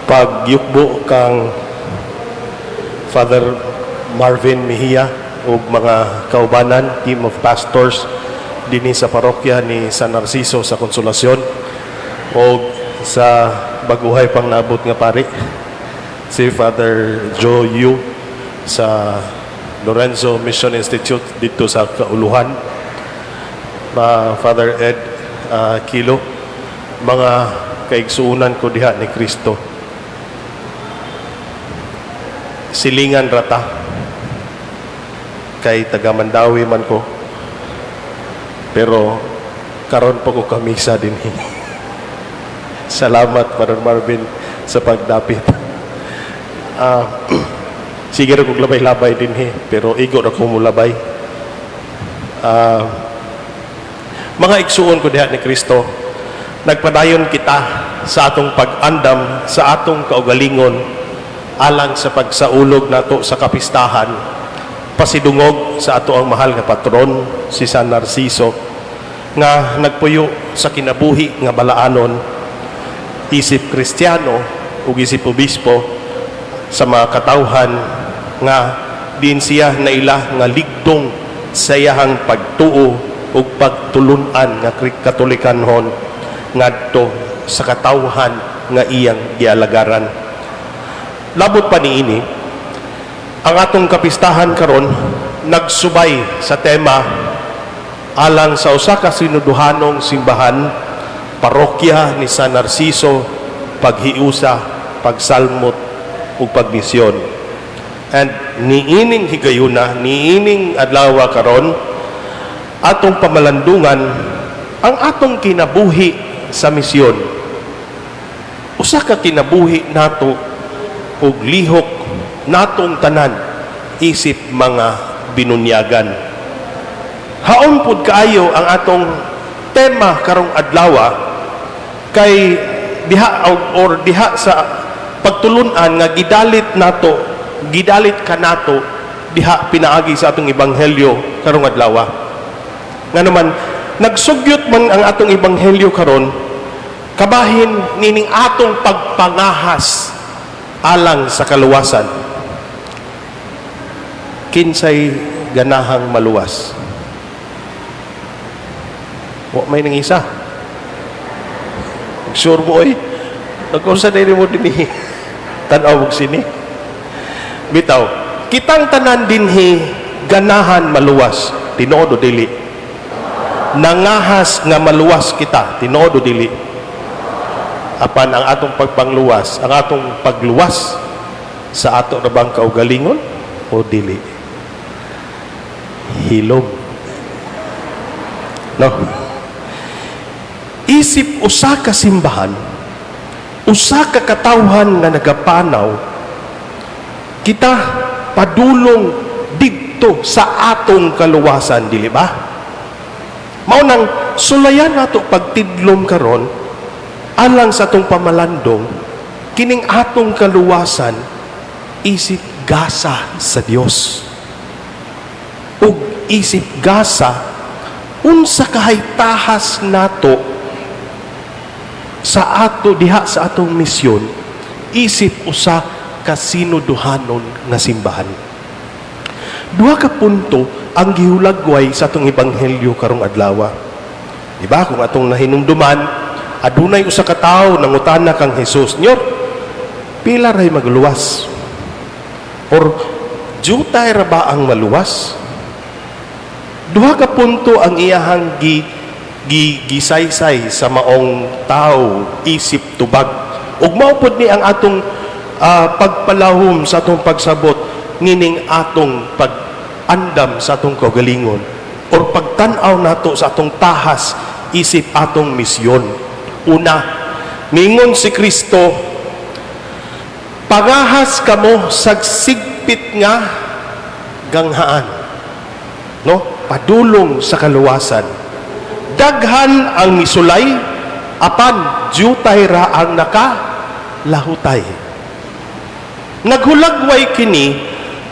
pagyukbo kang Father Marvin Mejia ug mga kaubanan, team of pastors dinhi sa parokya ni San Narciso sa Consolacion ug sa baguhay pang naabot nga pari si Father Joe Yu sa Lorenzo Mission Institute dito sa Kauluhan, Father Ed Kilo, mga kaigsuunan ko diha ni Kristo. Silingan rata kay taga Mandawi man ko, pero karon pa ko kamisa din. Salamat, Father Marvin, sa pagdapit. Sige rin kong labay-labay din pero igo na kong mulabay. Mga igsuon ko diha ni Kristo, nagpadayon kita sa atong pag-andam, sa atong kaugalingon, alang sa pagsaulog nato sa kapistahan, pasidungog sa ato ang mahal nga patron, si San Narciso, nga nagpuyo sa kinabuhi nga balaanon, isip Kristiyano ug isip obispo sa mga katawhan nga din siya naila nga ligdong sa iyahang pagtuo ug pagtulunan nga katolikanhon ngadto sa katawhan nga iyang gialagaran. Labot pa niini, ang atong kapistahan karon nagsubay sa tema alang sa usa ka sinuduhanong simbahan, parokya ni San Narciso, paghiusa, pagsalmot ug pagmisyon. And niining higayuna, niining adlaw karon, atong pamalandungan ang atong kinabuhi sa misyon. Usa ka kinabuhi nato ug lihok natong tanan isip mga binunyagan. Haon pud kaayo ang atong tema karong adlaw kay diha or diha sa pagtulunan nga gidalit kanato diha pinaagi sa atong ebanghelyo karong adlaw. Nga naman nagsugyot man ang atong ebanghelyo karon kabahin nining atong pagpangahas alang sa kaluwasan. Kinsay ganahang maluwas? Wa may nang isa. Sure mo nagkunsa na mo dinhi. Tanaw og sini. Bitaw, kitang tanan dinhi ganahan maluwas, tinuod o dili? Nangahas nga maluwas kita, tinuod o dili? Apan ang atong pagpangluwas, ang atong pagluwas sa ato na bang kaugalingon o dili? Hilom. No? Isip usa ka simbahan, usa ka katawhan nga nagapanaw, kita padulong didto sa atong kaluwasan, dili ba? Mao nang sulayan nato pagtidlom karon alang sa atong pamalandong kining atong kaluwasan isip gasa sa Dios. Ug isip gasa unsa kahay tahas nato sa ato diha sa atong misyon isip usa ka sinuduhanon nga simbahan. Duha ka punto ang gihulagway sa atong ebanghelyo karong adlaw. Diba? Kung atong nahinumduman, adunay usa ka tawo nangutana kang Hesus, "Nyor, pila ray magluwas?" Or jutay ra ba ang maluwas? Duha ka punto ang iyahang gisaysay sa maong tao, isip tubag. Ug mao pud ni ang atong pagpalahom sa atong pagsabot nining atong pag-andam sa atong kaugalingon or pagtan-aw nato sa atong tahas isip atong misyon. Una, ningon si Kristo, pagahas kamo sa sigpit nga ganghaan, no? Padulong sa kaluwasan. Daghan ang misulay, apan jutay ra ang nakalahutay. Naghulagway kini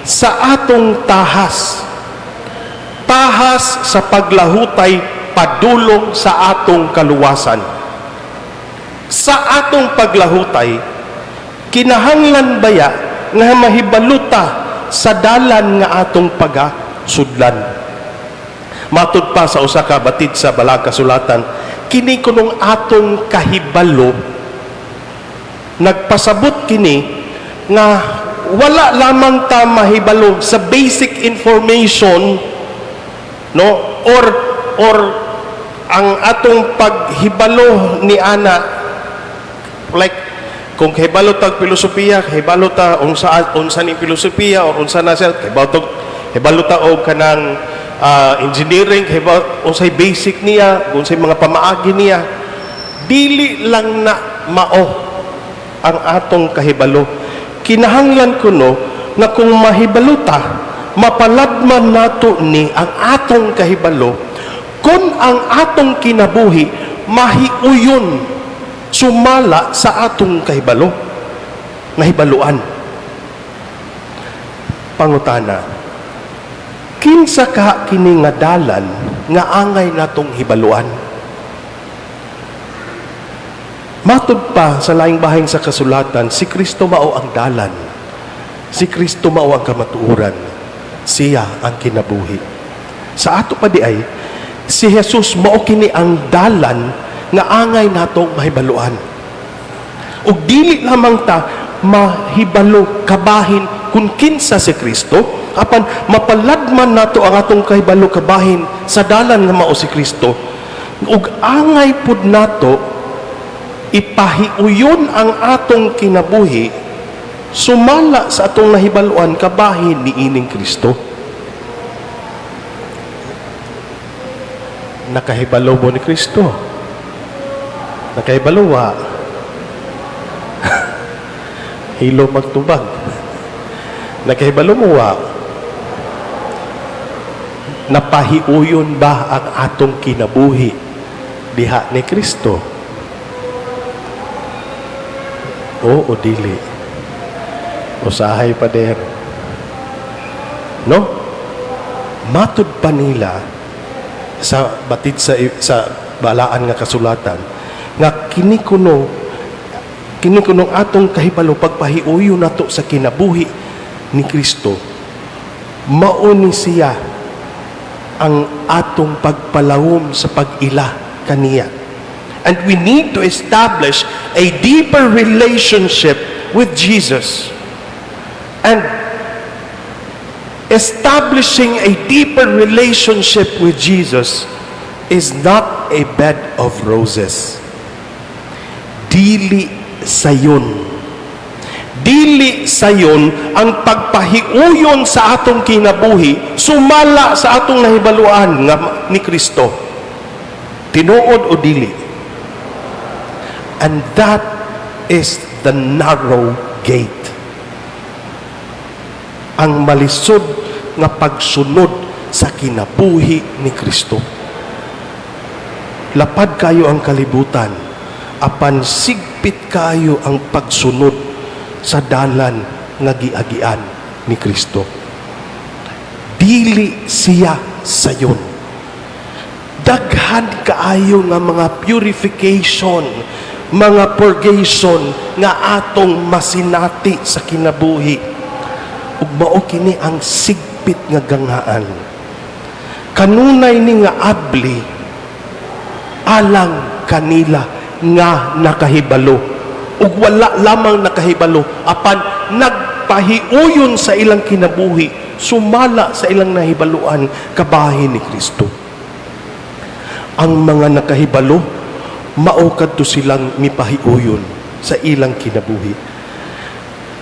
sa atong tahas. Tahas sa paglahutay padulong sa atong kaluwasan. Sa atong paglahutay, kinahanglan baya nga mahibaluta sa dalan nga atong pagasudlan. Matud pa sa usa ka batid sa balag kasulatan, kini kunong atong kahibalo, nagpasabot kini nga wala lamang ta mahibalo sa basic information, no, or ang atong paghibalo ni ana, like kung hibalo tag filosofiya, hibalo ta unsa ni filosofiya or unsa na siya, hibalo ta og kanang engineering, unsay basic niya, unsay mga pamaagi niya, dili lang na mao ang atong kahibalo. Kinahanglan kuno na kung mahibaluta, mapaladman nato ni ang atong kahibalo, kung ang atong kinabuhi mahiuyon sumala sa atong kahibalo, nahibaluan. Pangutana, kinsa ka kini nga dalan nga angay natong hibaluan? Matud pa sa laing bahin sa kasulatan, si Kristo mao ang dalan. Si Kristo mao ang kamatuoran. Siya ang kinabuhi. Sa ato pa di ay, si Jesus mao kini ang dalan nga angay natong mahibaluan. Ug dili lamang ta mahibalo kabahin kung kinsa si Kristo, apan mapaladman nato ang atong kahibalo kabahin sa dalan nga mao si Kristo. Ug angay pud nato ipahiuyon ang atong kinabuhi sumala sa atong nahibaluan kabahin ni ining Kristo. Nakahibalo mo ni Kristo? Nakahibalo wa? Hilo magtubag. Nakahibalo mo wa? Napahiuyon ba ang atong kinabuhi diha ni Kristo? O dili? Usahay pa der. No? Matud pa nila sa batid sa balaan nga kasulatan nga kini kuno atong kahibalo pagpahiuyo nato sa kinabuhi ni Kristo, mao ni siya ang atong pagpalawom sa pag-ila kaniya. And we need to establish a deeper relationship with Jesus. And establishing a deeper relationship with Jesus is not a bed of roses. Dili sayon. Dili sayon ang pagpahiuyon sa atong kinabuhi sumala sa atong nahibaluan nga ni Kristo. Tinuod o dili? And that is the narrow gate. Ang malisod nga pagsunod sa kinabuhi ni Kristo. Lapad kayo ang kalibutan, apan sigpit kayo ang pagsunod sa dalan nga giagian ni Kristo. Dili siya sayon. Daghan kaayo nga mga purification, mga purgation nga atong masinati sa kinabuhi. Ug mao kini ang sigpit nga ganghaan. Kanunay ni nga abli alang kanila nga nakahibalo. Ug wala lamang nakahibalo, apan nagpahiuyon sa ilang kinabuhi sumala sa ilang nahibaluan kabahin ni Kristo. Ang mga nakahibalo mao kadto silang mipahiuyon sa ilang kinabuhi.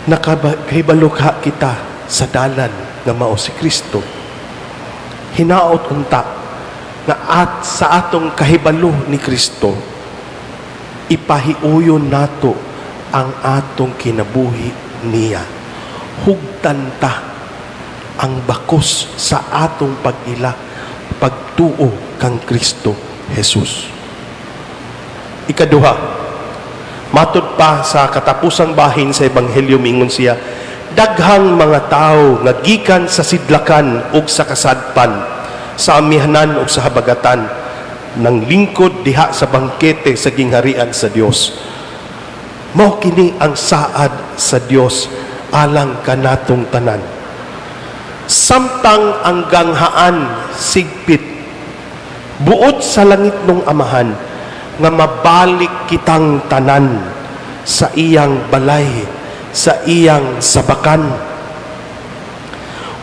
Nakahibalo ka kita sa dalan nga mao si Kristo. Hinaot unta nga sa atong kahibalo ni Kristo, ipahiuyon nato ang atong kinabuhi niya. Hugtan ta ang bakos sa atong pag-ila, pagtuo kang Kristo Jesus. Ikaduha, matud pa sa katapusang bahin sa Ebanghelyo mingon siya, daghang mga tao nga gikan sa sidlakan ug sa kasadpan, sa amihanan ug sa habagatan, nang lingkod diha sa bangkete sa gingharian sa Dios. Mao kini ang saad sa Dios alang kanatong tanan. Samtang ang ganghaan sigpit, buot sa langit nung Amahan, nga mabalik kitang tanan sa iyang balay, sa iyang sabakan.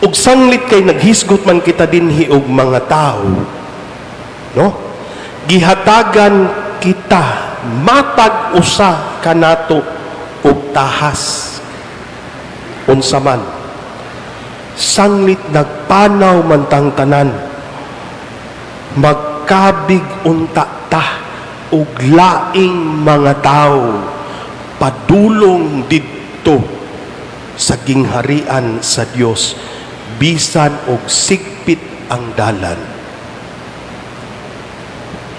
Ug sanglit kay naghisgot man kita dinhi og mga tao, no? Gihatagan kita matag usa kanato og tahas. Unsa man, sanglit nagpanaw man tang tanan, magkabig unta ta ug laing mga tao padulong didto sa gingharian sa Dios, bisan og sigpit ang dalan.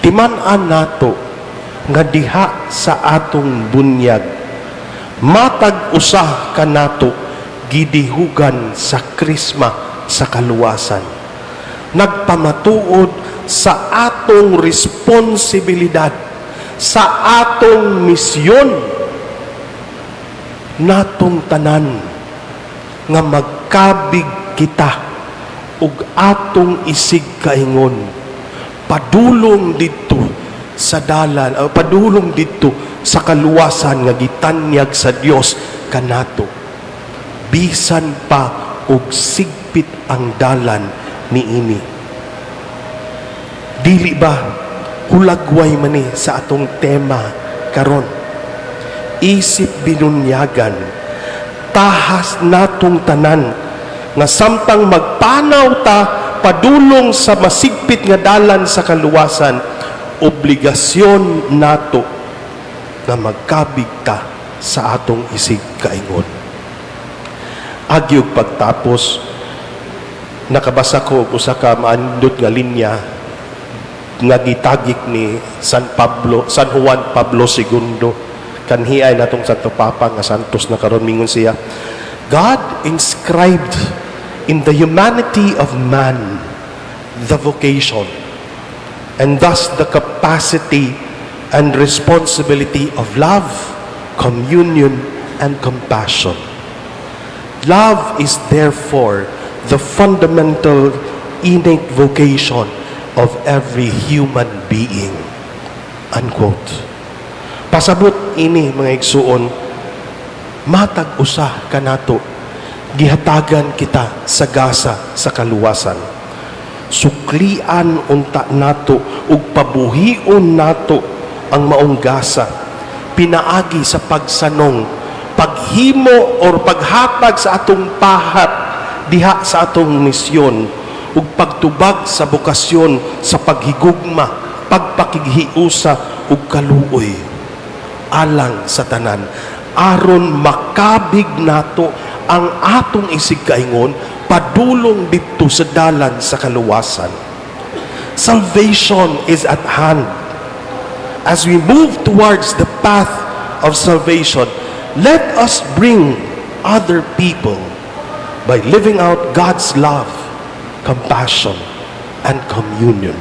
Timan-an nato nga diha sa atong bunyag, matag usa kanato gidihugan sa krisma sa kaluwasan. Nagpamatuod sa atong responsibilidad, sa atong misyon, natong tanan nga magkabig kita ug atong isig kaingon padulong didto sa dalan, padulong didto sa kaluwasan nga gitanyag sa Dios kanato, bisan pa og sigpit ang dalan niini. Dili ba hulagway man ni sa atong tema karon? Isip binunyagan, tahas natong tanan nga samtang magpanaw ta padulong sa masigpit nga dalan sa kaluwasan, obligasyon nato nga magkabig ta sa atong isig kaingon. Agyog pagtapos, nakabasa ko og usa ka maandot nga linya nga gitagik ni San Juan Pablo II, kanhiay natong Santo Papa nga santos na karon, mingon siya, God inscribed in the humanity of man the vocation and thus the capacity and responsibility of love, communion, and compassion. Love is therefore the fundamental innate vocation of every human being. Unquote. Pasabot ini mga igsuon, matag usa kanato, gihatagan kita sa gasa sa kaluwasan. Suklian unta nato ug pabuhion nato ang maong gasa, pinaagi sa pagsanong, paghimo or paghatag sa atong pahat diha sa atong misyon, ug pagtubag sa bukasyon sa paghigugma, pagpakighiusa ug kaluoy alang sa tanan, aron makabig nato ang atong isig kaingon padulong dito sa dalan sa kaluwasan. Salvation is at hand. As we move towards the path of salvation, let us bring other people by living out God's love, compassion, and communion,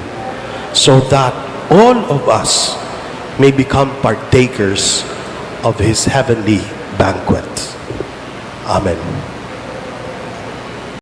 so that all of us may become partakers of His heavenly banquet. Amen.